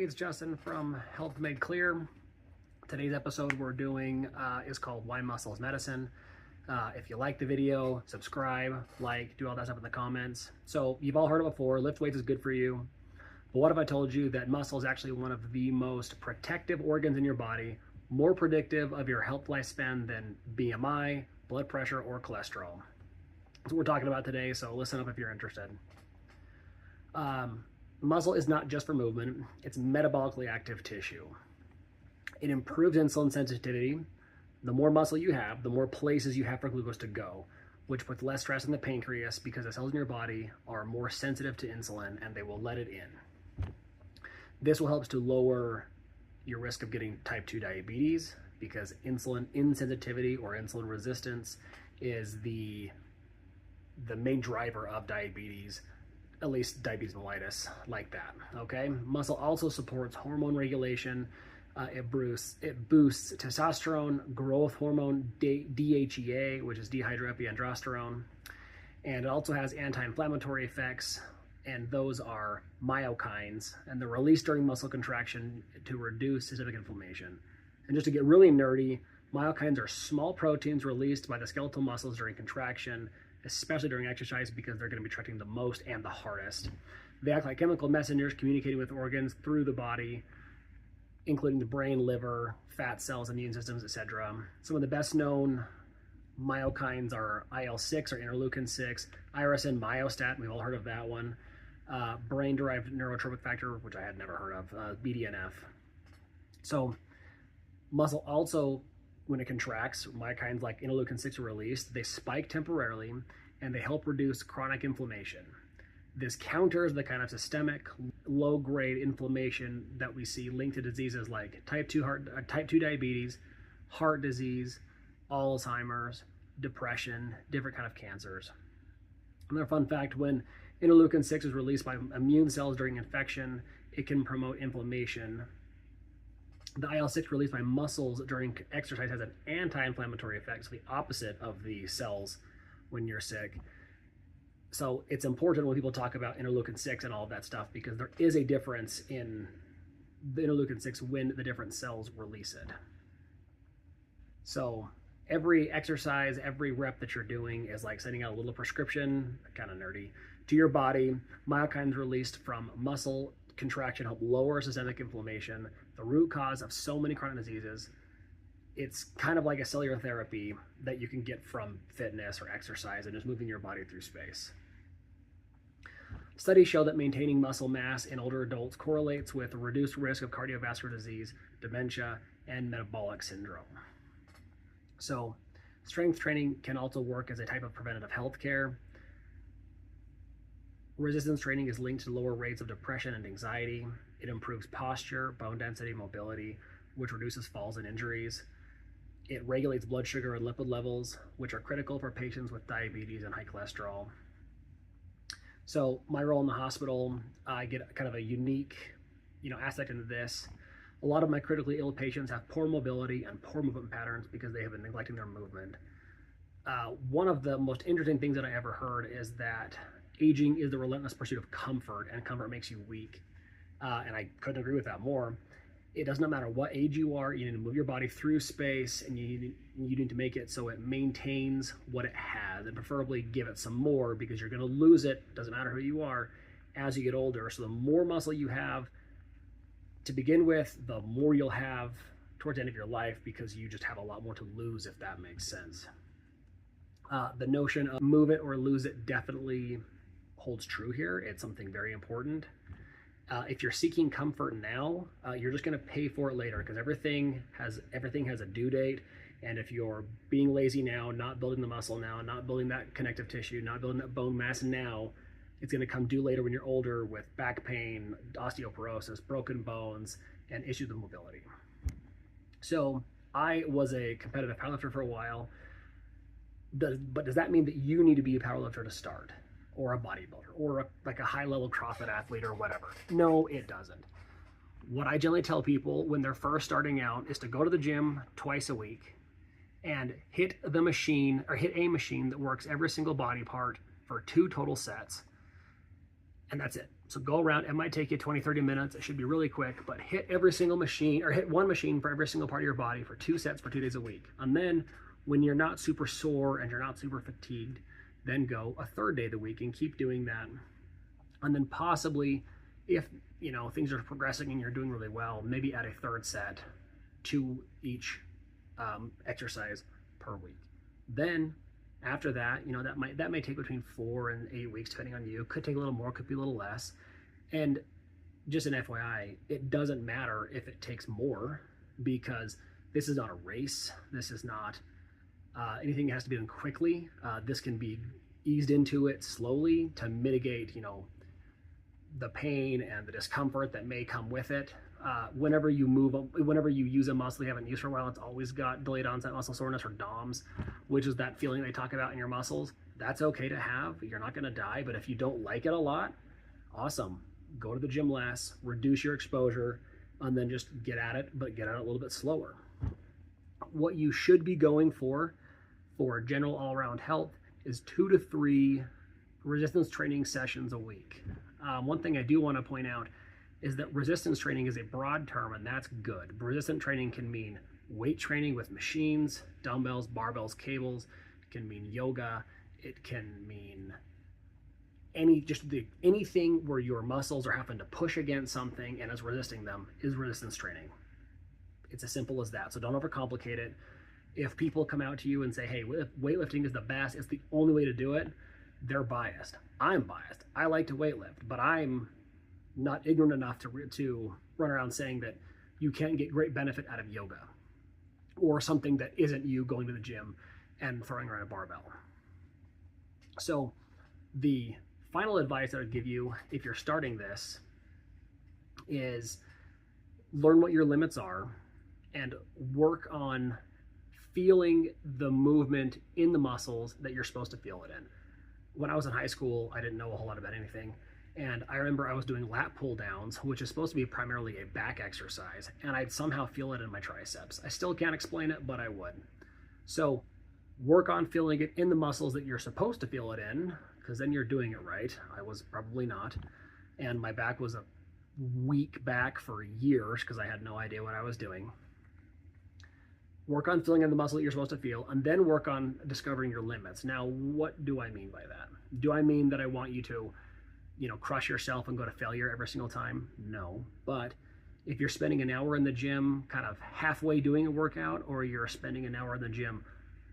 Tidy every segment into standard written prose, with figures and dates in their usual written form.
It's Justin from Health Made Clear. Today's episode we're doing is called Why Muscle is Medicine. If you like the video, subscribe, like, do all that stuff in the comments. So you've all heard it before, lift weights is good for you. But what if I told you that muscle is actually one of the most protective organs in your body, more predictive of your health lifespan than BMI, blood pressure, or cholesterol? That's what we're talking about today, so listen up if you're interested. Muscle is not just for movement, it's metabolically active tissue. It improves insulin sensitivity. The more muscle you have, the more places you have for glucose to go, which puts less stress on the pancreas because the cells in your body are more sensitive to insulin and they will let it in. This will help to lower your risk of getting type 2 diabetes because insulin insensitivity or insulin resistance is the main driver of diabetes, at least diabetes mellitus, like that, okay? Muscle also supports hormone regulation. It boosts testosterone, growth hormone, DHEA, which is dehydroepiandrosterone, and it also has anti-inflammatory effects, and those are myokines, and they're released during muscle contraction to reduce systemic inflammation. And just to get really nerdy, myokines are small proteins released by the skeletal muscles during contraction, especially during exercise because they're going to be contracting the most and the hardest. They act like chemical messengers communicating with organs through the body, including the brain, liver, fat cells, immune systems, etc. Some of the best known myokines are IL-6 or interleukin-6, irisin myostatin, we've all heard of that one, brain-derived neurotrophic factor, which I had never heard of, BDNF. So muscle also, when it contracts, myokines like interleukin-6 are released, they spike temporarily, and they help reduce chronic inflammation. This counters the kind of systemic, low-grade inflammation that we see linked to diseases like type 2 diabetes, heart disease, Alzheimer's, depression, different kind of cancers. Another fun fact, when interleukin-6 is released by immune cells during infection, it can promote inflammation. The IL-6 released by muscles during exercise has an anti-inflammatory effect, so the opposite of the cells when you're sick. So it's important when people talk about interleukin-6 and all of that stuff because there is a difference in the interleukin-6 when the different cells release it. So every exercise, every rep that you're doing is like sending out a little prescription, kind of nerdy, to your body. Myokines released from muscle contraction help lower systemic inflammation, the root cause of so many chronic diseases. It's kind of like a cellular therapy that you can get from fitness or exercise and just moving your body through space. Studies show that maintaining muscle mass in older adults correlates with a reduced risk of cardiovascular disease, dementia, and metabolic syndrome. So strength training can also work as a type of preventative health care. Resistance training is linked to lower rates of depression and anxiety. It improves posture, bone density, mobility, which reduces falls and injuries. It regulates blood sugar and lipid levels, which are critical for patients with diabetes and high cholesterol. So my role in the hospital, I get kind of a unique, aspect into this. A lot of my critically ill patients have poor mobility and poor movement patterns because they have been neglecting their movement. One of the most interesting things that I ever heard is that aging is the relentless pursuit of comfort, and comfort makes you weak. And I couldn't agree with that more. It does not matter what age you are, you need to move your body through space, and you need to make it so it maintains what it has, and preferably give it some more because you're going to lose it, doesn't matter who you are, as you get older. So the more muscle you have to begin with, the more you'll have towards the end of your life because you just have a lot more to lose, if that makes sense. The notion of move it or lose it definitely holds true here. It's something very important. If you're seeking comfort now, you're just going to pay for it later because everything has a due date. And if you're being lazy now, not building the muscle now, not building that connective tissue, not building that bone mass now, it's going to come due later when you're older with back pain, osteoporosis, broken bones, and issues with mobility. So I was a competitive powerlifter for a while. But does that mean that you need to be a powerlifter to start? Or a bodybuilder, or like a high-level CrossFit athlete or whatever? No, it doesn't. What I generally tell people when they're first starting out is to go to the gym twice a week and hit a machine that works every single body part for 2 total sets. And that's it. So go around. It might take you 20, 30 minutes. It should be really quick, but hit every single machine, or hit one machine for every single part of your body for 2 sets for 2 days a week. And then when you're not super sore and you're not super fatigued, then go a third day of the week and keep doing that. And then possibly, if things are progressing and you're doing really well, maybe add a third set to each exercise per week. Then after that, that may take between 4 and 8 weeks, depending on you. Could take a little more, could be a little less. And just an FYI, it doesn't matter if it takes more, because this is not a race. This is not anything that has to be done quickly. This can be eased into it slowly to mitigate, the pain and the discomfort that may come with it. Whenever you use a muscle you haven't used for a while, it's always got delayed onset muscle soreness, or DOMS, which is that feeling they talk about in your muscles. That's okay to have. You're not going to die, but if you don't like it a lot, awesome. Go to the gym less, reduce your exposure, and then just get at it, but get at it a little bit slower. What you should be going for general all-around health is 2 to 3 resistance training sessions a week. One thing I do want to point out is that resistance training is a broad term, and that's good. Resistant training can mean weight training with machines, dumbbells, barbells, cables. It can mean yoga. It can mean anything where your muscles are having to push against something and is resisting them is resistance training. It's as simple as that. So don't overcomplicate it. If people come out to you and say, hey, weightlifting is the best, it's the only way to do it, they're biased. I'm biased. I like to weightlift, but I'm not ignorant enough to run around saying that you can't get great benefit out of yoga or something that isn't you going to the gym and throwing around a barbell. So the final advice I would give you if you're starting this is learn what your limits are and work on feeling the movement in the muscles that you're supposed to feel it in. When I was in high school, I didn't know a whole lot about anything. And I remember I was doing lat pull downs, which is supposed to be primarily a back exercise, and I'd somehow feel it in my triceps. I still can't explain it, but I would. So work on feeling it in the muscles that you're supposed to feel it in, because then you're doing it right. I was probably not. And my back was a weak back for years because I had no idea what I was doing. Work on feeling in the muscle that you're supposed to feel, and then work on discovering your limits. Now, what do I mean by that? Do I mean that I want you to, crush yourself and go to failure every single time? No. But if you're spending an hour in the gym kind of halfway doing a workout, or you're spending an hour in the gym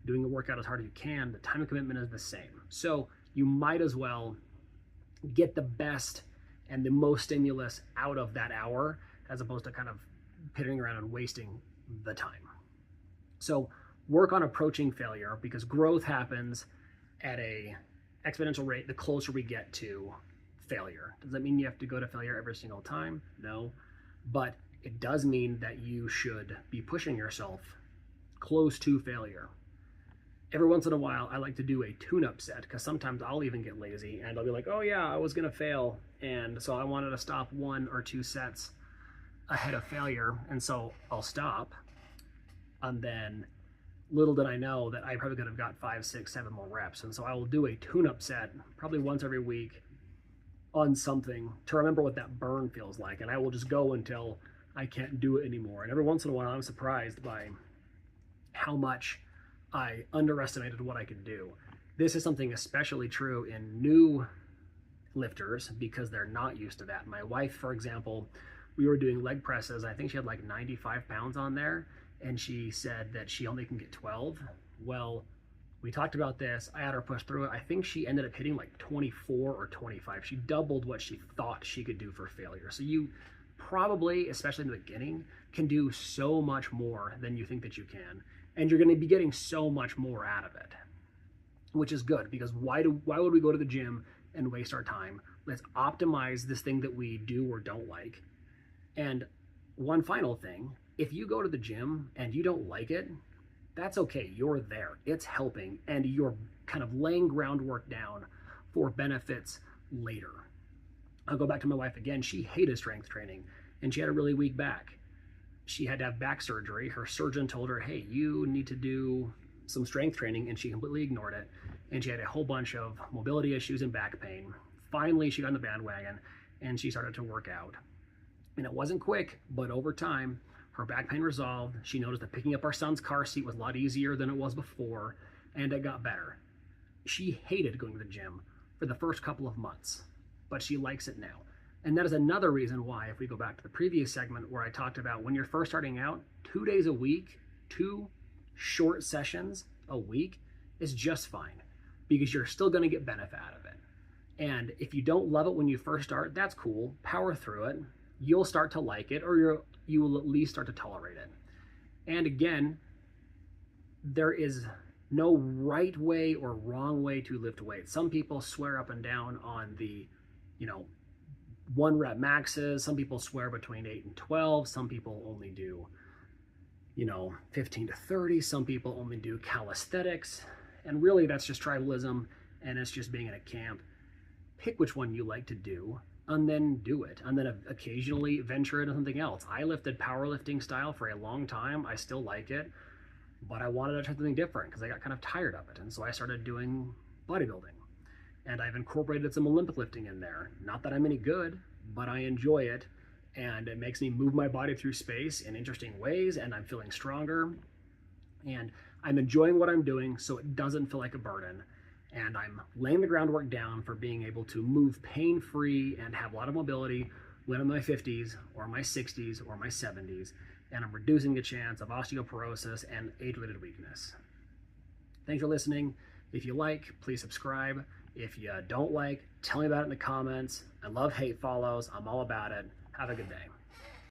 doing a workout as hard as you can, the time commitment is the same. So you might as well get the best and the most stimulus out of that hour, as opposed to kind of pitting around and wasting the time. So work on approaching failure, because growth happens at a exponential rate the closer we get to failure. Does that mean you have to go to failure every single time? No. But it does mean that you should be pushing yourself close to failure. Every once in a while, I like to do a tune-up set, because sometimes I'll even get lazy and I'll be like, oh yeah, I was going to fail. And so I wanted to stop 1 or 2 sets ahead of failure. And so I'll stop. And then little did I know that I probably could have got 5, 6, 7 more reps. And so I will do a tune-up set probably once every week on something to remember what that burn feels like. And I will just go until I can't do it anymore. And every once in a while, I'm surprised by how much I underestimated what I could do. This is something especially true in new lifters, because they're not used to that. My wife, for example, we were doing leg presses. I think she had like 95 pounds on there, and she said that she only can get 12. Well, we talked about this. I had her push through it. I think she ended up hitting like 24 or 25. She doubled what she thought she could do for failure. So you probably, especially in the beginning, can do so much more than you think that you can. And you're going to be getting so much more out of it, which is good, because why would we go to the gym and waste our time? Let's optimize this thing that we do or don't like. And one final thing, if you go to the gym and you don't like it, that's okay. You're there. It's helping, and you're kind of laying groundwork down for benefits later. I'll go back to my wife again. She hated strength training, and she had a really weak back. She had to have back surgery. Her surgeon told her, hey, you need to do some strength training, and she completely ignored it. And she had a whole bunch of mobility issues and back pain. finally she got on the bandwagon and she started to work out. And it wasn't quick, but over time, her back pain resolved. She noticed that picking up our son's car seat was a lot easier than it was before, and it got better. She hated going to the gym for the first couple of months, but she likes it now. And that is another reason why, if we go back to the previous segment where I talked about when you're first starting out, 2 days a week, 2 short sessions a week is just fine, because you're still going to get benefit out of it. And if you don't love it when you first start, that's cool. Power through it. You'll start to like it, or you will at least start to tolerate it. And again, there is no right way or wrong way to lift weights. Some people swear up and down on the, 1 rep maxes. Some people swear between 8 and 12. Some people only do, 15 to 30. Some people only do calisthenics. And really that's just tribalism, and it's just being in a camp. Pick which one you like to do, and then do it, and then occasionally venture into something else. I lifted powerlifting style for a long time. I still like it, but I wanted to try something different because I got kind of tired of it. And so I started doing bodybuilding, and I've incorporated some Olympic lifting in there. Not that I'm any good, but I enjoy it, and it makes me move my body through space in interesting ways, and I'm feeling stronger, and I'm enjoying what I'm doing, so it doesn't feel like a burden. And I'm laying the groundwork down for being able to move pain-free and have a lot of mobility when I'm in my 50s or my 60s or my 70s, and I'm reducing the chance of osteoporosis and age-related weakness. Thanks for listening. If you like, please subscribe. If you don't like, tell me about it in the comments. I love hate follows. I'm all about it. Have a good day.